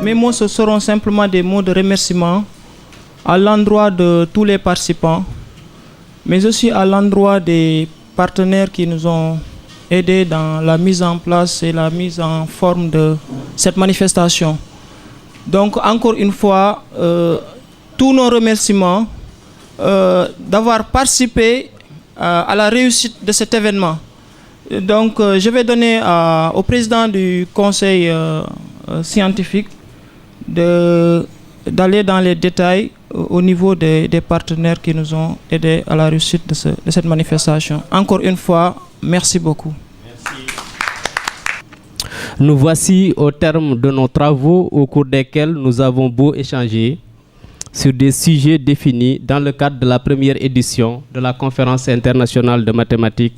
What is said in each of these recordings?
mes mots, ce seront simplement des mots de remerciement à l'endroit de tous les participants, mais aussi à l'endroit des partenaires qui nous ont aidés dans la mise en place et la mise en forme de cette manifestation. Donc, encore une fois, tous nos remerciements d'avoir participé à la réussite de cet événement. Donc, je vais donner au président du conseil scientifique d'aller dans les détails au niveau des partenaires qui nous ont aidés à la réussite de cette manifestation. Encore une fois, merci beaucoup. Merci. Nous voici au terme de nos travaux au cours desquels nous avons beau échanger sur des sujets définis dans le cadre de la première édition de la Conférence internationale de mathématiques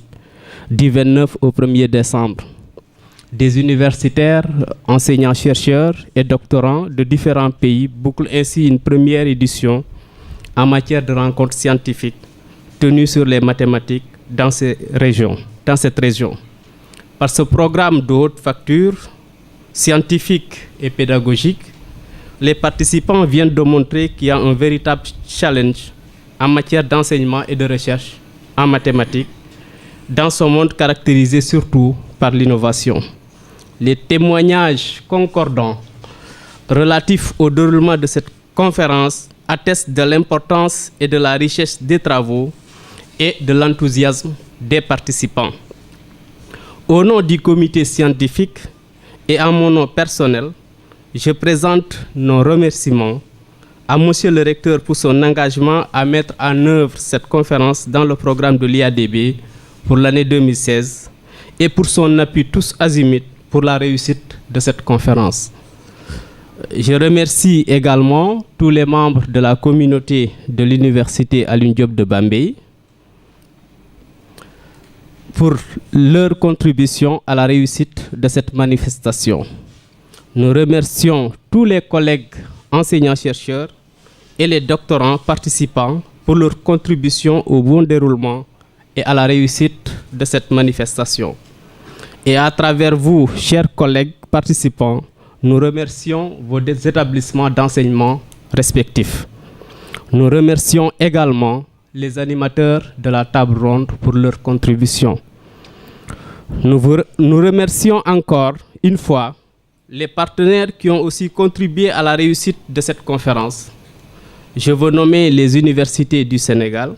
du 29 au 1er décembre. Des universitaires, enseignants-chercheurs et doctorants de différents pays bouclent ainsi une première édition en matière de rencontres scientifiques tenues sur les mathématiques dans cette région. Par ce programme de haute facture, scientifique et pédagogique, les participants viennent de montrer qu'il y a un véritable challenge en matière d'enseignement et de recherche en mathématiques dans ce monde caractérisé surtout par l'innovation. Les témoignages concordants relatifs au déroulement de cette conférence attestent de l'importance et de la richesse des travaux et de l'enthousiasme des participants. Au nom du comité scientifique et en mon nom personnel, je présente nos remerciements à Monsieur le recteur pour son engagement à mettre en œuvre cette conférence dans le programme de l'IADB pour l'année 2016 et pour son appui tous azimuts pour la réussite de cette conférence. Je remercie également tous les membres de la communauté de l'Université Alioune Diop de Bambey pour leur contribution à la réussite de cette manifestation. Nous remercions tous les collègues enseignants-chercheurs et les doctorants participants pour leur contribution au bon déroulement et à la réussite de cette manifestation. Et à travers vous, chers collègues participants, nous remercions vos établissements d'enseignement respectifs. Nous remercions également les animateurs de la table ronde pour leur contribution. Nous remercions encore une fois les partenaires qui ont aussi contribué à la réussite de cette conférence. Je veux nommer les universités du Sénégal.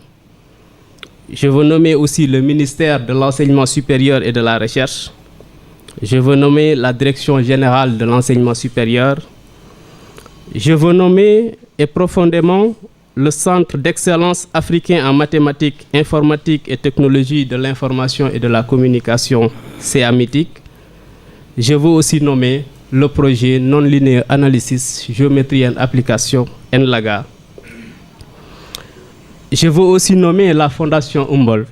Je veux nommer aussi le ministère de l'Enseignement supérieur et de la Recherche. Je veux nommer la Direction générale de l'enseignement supérieur. Je veux nommer et profondément le Centre d'excellence africain en mathématiques, informatique et technologie de l'information et de la communication, CAMITIC. Je veux aussi nommer le projet Non-Linear Analysis, Géométrie and Application, NLAGA. Je veux aussi nommer la Fondation Humboldt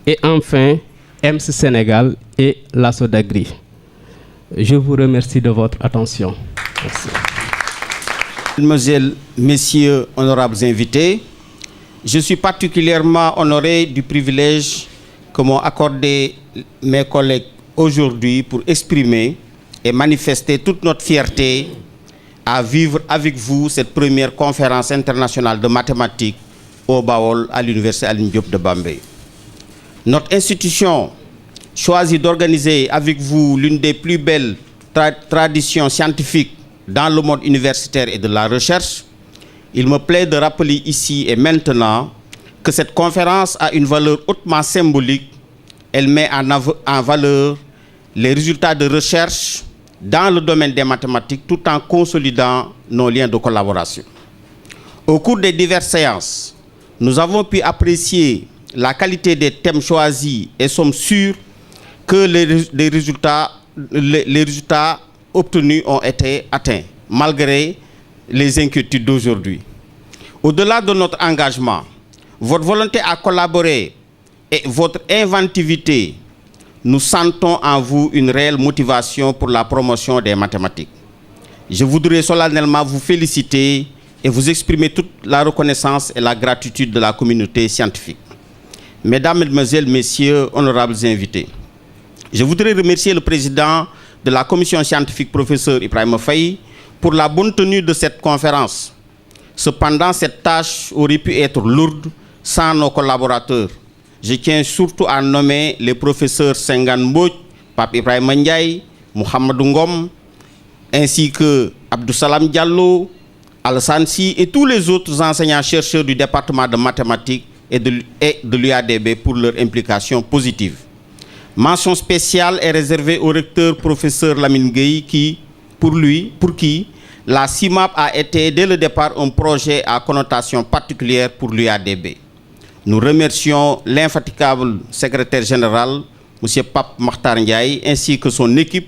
et enfin EMS Sénégal et la Sodagri. Je vous remercie de votre attention. Merci. Mesdemoiselles, Messieurs, honorables invités, je suis particulièrement honoré du privilège que m'ont accordé mes collègues aujourd'hui pour exprimer et manifester toute notre fierté à vivre avec vous cette première conférence internationale de mathématiques au Baol à l'Université Alioune Diop de Bambey. Notre institution choisit d'organiser avec vous l'une des plus belles traditions scientifiques dans le monde universitaire et de la recherche. Il me plaît de rappeler ici et maintenant que cette conférence a une valeur hautement symbolique. Elle met en valeur les résultats de recherche dans le domaine des mathématiques tout en consolidant nos liens de collaboration. Au cours des diverses séances, nous avons pu apprécier la qualité des thèmes choisis et sommes sûrs que les résultats obtenus ont été atteints, malgré les inquiétudes d'aujourd'hui. Au-delà de notre engagement, votre volonté à collaborer et votre inventivité, nous sentons en vous une réelle motivation pour la promotion des mathématiques. Je voudrais solennellement vous féliciter et vous exprimer toute la reconnaissance et la gratitude de la communauté scientifique. Mesdames, Mesdemoiselles, Messieurs, honorables invités, je voudrais remercier le président de la commission scientifique, professeur Ibrahima Faye, pour la bonne tenue de cette conférence. Cependant, cette tâche aurait pu être lourde sans nos collaborateurs. Je tiens surtout à nommer les professeurs Sengan Mbouch, Pape Ibrahim Ndiaye, Mohamed Ngom, ainsi que Abdou Salam Diallo, Alassane Sy et tous les autres enseignants-chercheurs du département de mathématiques et de l'UADB pour leur implication positive. Mention spéciale est réservée au recteur professeur Lamine Gueye pour qui la CIMAP a été dès le départ un projet à connotation particulière pour l'UADB. Nous remercions l'infatigable secrétaire général, M. Pape Makhtar Ndiaye, ainsi que son équipe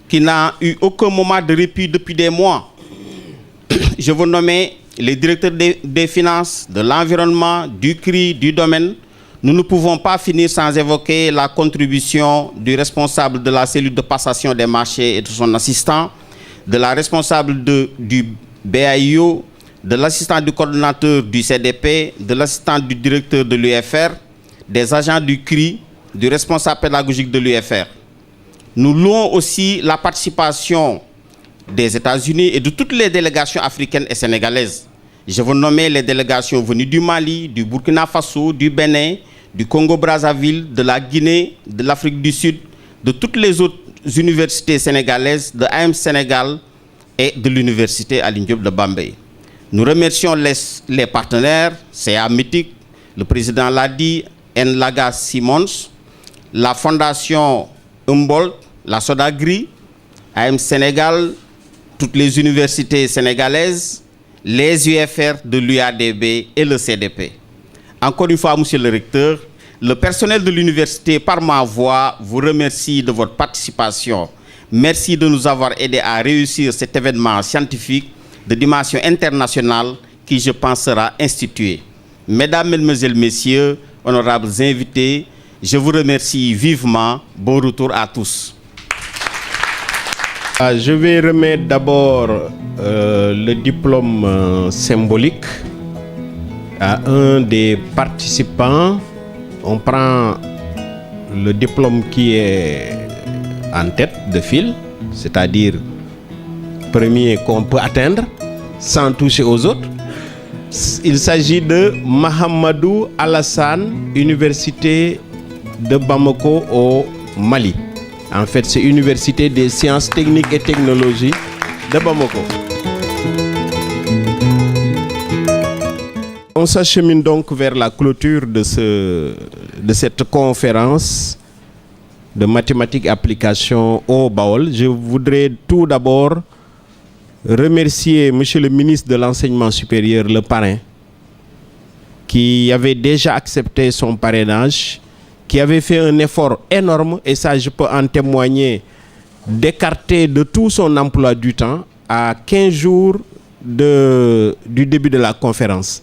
qui n'a eu aucun moment de répit depuis des mois. Je veux nommer les directeurs des finances, de l'environnement, du CRI, du domaine. Nous ne pouvons pas finir sans évoquer la contribution du responsable de la cellule de passation des marchés et de son assistant, de la responsable du BAIO, de l'assistant du coordonnateur du CDP, de l'assistant du directeur de l'UFR, des agents du CRI, du responsable pédagogique de l'UFR. Nous louons aussi la participation des États-Unis et de toutes les délégations africaines et sénégalaises. Je veux nommer les délégations venues du Mali, du Burkina Faso, du Bénin, du Congo-Brazzaville, de la Guinée, de l'Afrique du Sud, de toutes les autres universités sénégalaises, de AM Sénégal et de l'université Alioune Diop de Bambey. Nous remercions les partenaires, CA Mythique, le président l'a dit, Nlaga Simons, la fondation Humboldt, la Sodagri, AM Sénégal, toutes les universités sénégalaises, les UFR de l'UADB et le CDP. Encore une fois, monsieur le recteur, le personnel de l'université, par ma voix, vous remercie de votre participation. Merci de nous avoir aidés à réussir cet événement scientifique de dimension internationale qui, je pense, sera institué. Mesdames, Mesdemoiselles, Messieurs, honorables invités, je vous remercie vivement. Bon retour à tous. Je vais remettre d'abord le diplôme symbolique à un des participants. On prend le diplôme qui est en tête de file, c'est-à-dire premier qu'on peut atteindre sans toucher aux autres. Il s'agit de Mahamadou Alassane, Université de Bamako au Mali. En fait, c'est Université des sciences techniques et technologies de Bamako. On s'achemine donc vers la clôture de cette conférence de mathématiques et applications au Baol. Je voudrais tout d'abord remercier Monsieur le ministre de l'Enseignement supérieur, le parrain, qui avait déjà accepté son parrainage, qui avait fait un effort énorme, et ça je peux en témoigner, d'écarter de tout son emploi du temps à 15 jours du début de la conférence.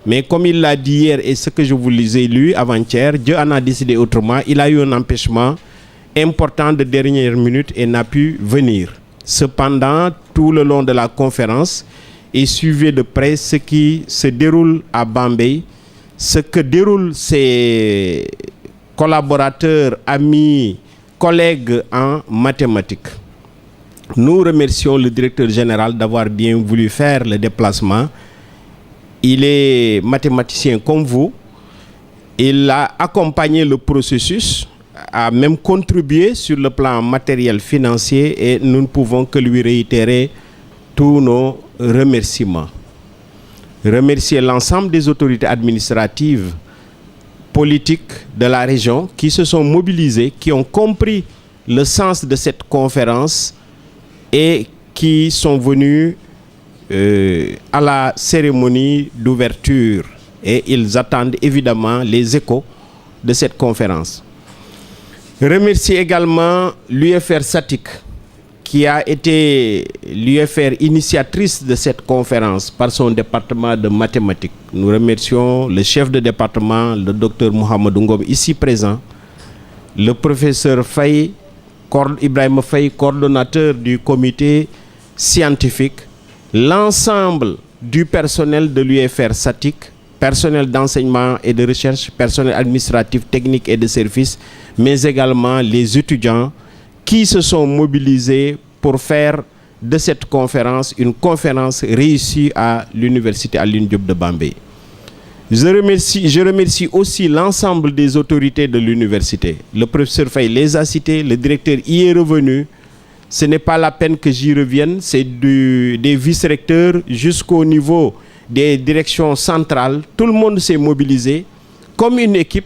Mais comme il l'a dit hier et ce que je vous lisais lu avant-hier, Dieu en a décidé autrement. Il a eu un empêchement important de dernière minute et n'a pu venir. Cependant, tout le long de la conférence, il suivait de près ce qui se déroule à Bambey, ce que déroulent ses collaborateurs, amis, collègues en mathématiques. Nous remercions le directeur général d'avoir bien voulu faire le déplacement. Il est mathématicien comme vous. Il a accompagné le processus, a même contribué sur le plan matériel financier et nous ne pouvons que lui réitérer tous nos remerciements. Remercier l'ensemble des autorités administratives, politiques de la région qui se sont mobilisées, qui ont compris le sens de cette conférence et qui sont venus à la cérémonie d'ouverture. Et ils attendent évidemment les échos de cette conférence. Remercier également l'UFR SATIC, qui a été l'UFR initiatrice de cette conférence par son département de mathématiques. Nous remercions le chef de département, le docteur Mohamed Ngom, ici présent, le professeur Faye, Ibrahim Faye, coordonnateur du comité scientifique, l'ensemble du personnel de l'UFR SATIC, personnel d'enseignement et de recherche, personnel administratif, technique et de service, mais également les étudiants qui se sont mobilisés pour faire de cette conférence, une conférence réussie à l'Université Alioune Diop de Bambey. Je remercie aussi l'ensemble des autorités de l'université. Le professeur Faye les a cités, le directeur y est revenu. Ce n'est pas la peine que j'y revienne, c'est des vice-recteurs jusqu'au niveau des directions centrales. Tout le monde s'est mobilisé comme une équipe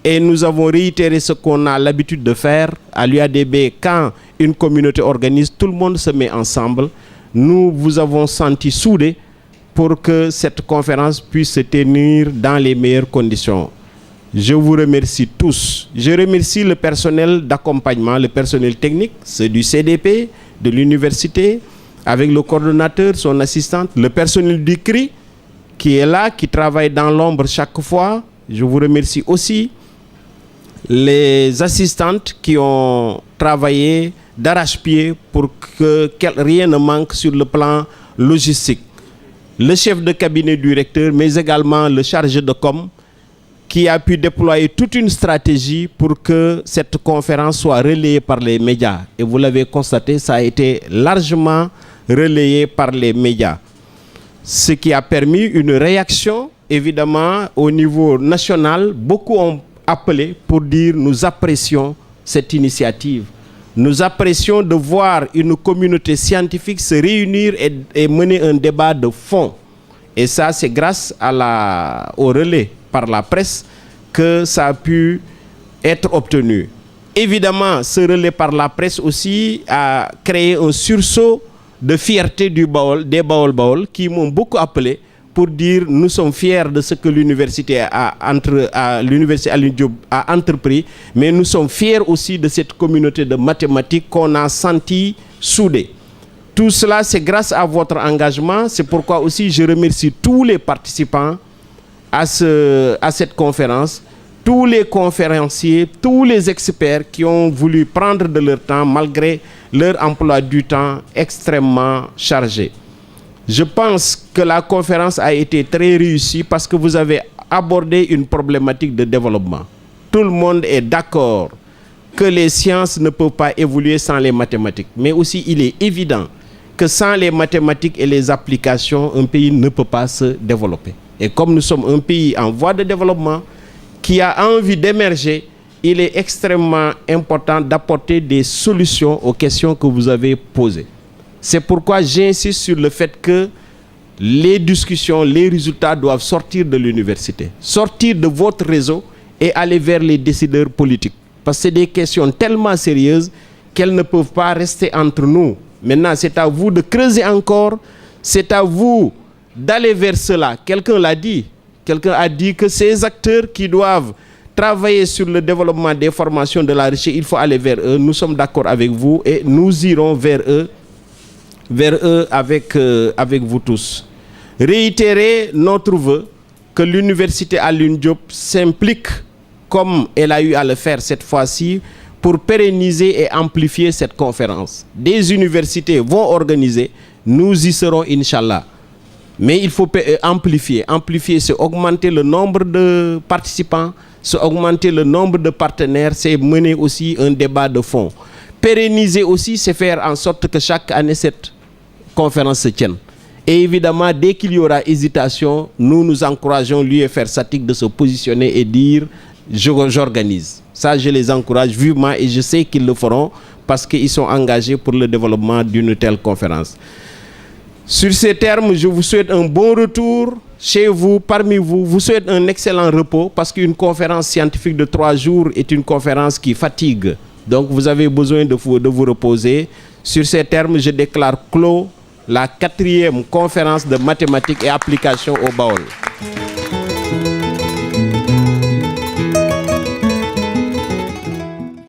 et nous avons réitéré ce qu'on a l'habitude de faire à l'UADB. Quand une communauté organise, tout le monde se met ensemble. Nous vous avons senti soudés pour que cette conférence puisse se tenir dans les meilleures conditions. Je vous remercie tous. Je remercie le personnel d'accompagnement, le personnel technique, ceux du CDP, de l'université, avec le coordonnateur, son assistante, le personnel du CRI qui est là, qui travaille dans l'ombre chaque fois. Je vous remercie aussi les assistantes qui ont travaillé d'arrache-pied pour que rien ne manque sur le plan logistique. Le chef de cabinet du recteur, mais également le chargé de com, qui a pu déployer toute une stratégie pour que cette conférence soit relayée par les médias. Et vous l'avez constaté, ça a été largement relayé par les médias. Ce qui a permis une réaction, évidemment, au niveau national. Beaucoup ont appelé pour dire nous apprécions cette initiative. Nous apprécions de voir une communauté scientifique se réunir et mener un débat de fond. Et ça, c'est grâce au relais par la presse que ça a pu être obtenu. Évidemment, ce relais par la presse aussi a créé un sursaut de fierté des Baol qui m'ont beaucoup appelé pour dire nous sommes fiers de ce que l'université Alioune Diop a entrepris, mais nous sommes fiers aussi de cette communauté de mathématiques qu'on a senti soudée. Tout cela, c'est grâce à votre engagement. C'est pourquoi aussi je remercie tous les participants à cette conférence, tous les conférenciers, tous les experts qui ont voulu prendre de leur temps malgré leur emploi du temps extrêmement chargé. Je pense que la conférence a été très réussie parce que vous avez abordé une problématique de développement. Tout le monde est d'accord que les sciences ne peuvent pas évoluer sans les mathématiques. Mais aussi, il est évident que sans les mathématiques et les applications, un pays ne peut pas se développer. Et comme nous sommes un pays en voie de développement qui a envie d'émerger, il est extrêmement important d'apporter des solutions aux questions que vous avez posées. C'est pourquoi j'insiste sur le fait que les discussions, les résultats doivent sortir de l'université, sortir de votre réseau et aller vers les décideurs politiques. Parce que c'est des questions tellement sérieuses qu'elles ne peuvent pas rester entre nous. Maintenant, c'est à vous de creuser encore, c'est à vous d'aller vers cela. Quelqu'un l'a dit. Quelqu'un a dit que ces acteurs qui doivent travailler sur le développement des formations de la recherche, il faut aller vers eux. Nous sommes d'accord avec vous et nous irons vers eux avec vous tous. Réitérer notre vœu que l'université Alioune Diop s'implique comme elle a eu à le faire cette fois-ci pour pérenniser et amplifier cette conférence. Des universités vont organiser, nous y serons Inch'Allah. Mais il faut amplifier. Amplifier, c'est augmenter le nombre de participants, c'est augmenter le nombre de partenaires, c'est mener aussi un débat de fond. Pérenniser aussi, c'est faire en sorte que chaque année cette conférence se tienne. Et évidemment, dès qu'il y aura hésitation, nous encourageons l'UFR SATIC de se positionner et dire j'organise. Ça, je les encourage vivement et je sais qu'ils le feront parce qu'ils sont engagés pour le développement d'une telle conférence. Sur ces termes, je vous souhaite un bon retour chez vous, parmi vous. Je vous souhaite un excellent repos parce qu'une conférence scientifique de 3 jours est une conférence qui fatigue. Donc, vous avez besoin de vous reposer. Sur ces termes, je déclare clos la 4e conférence de mathématiques et applications au Baol.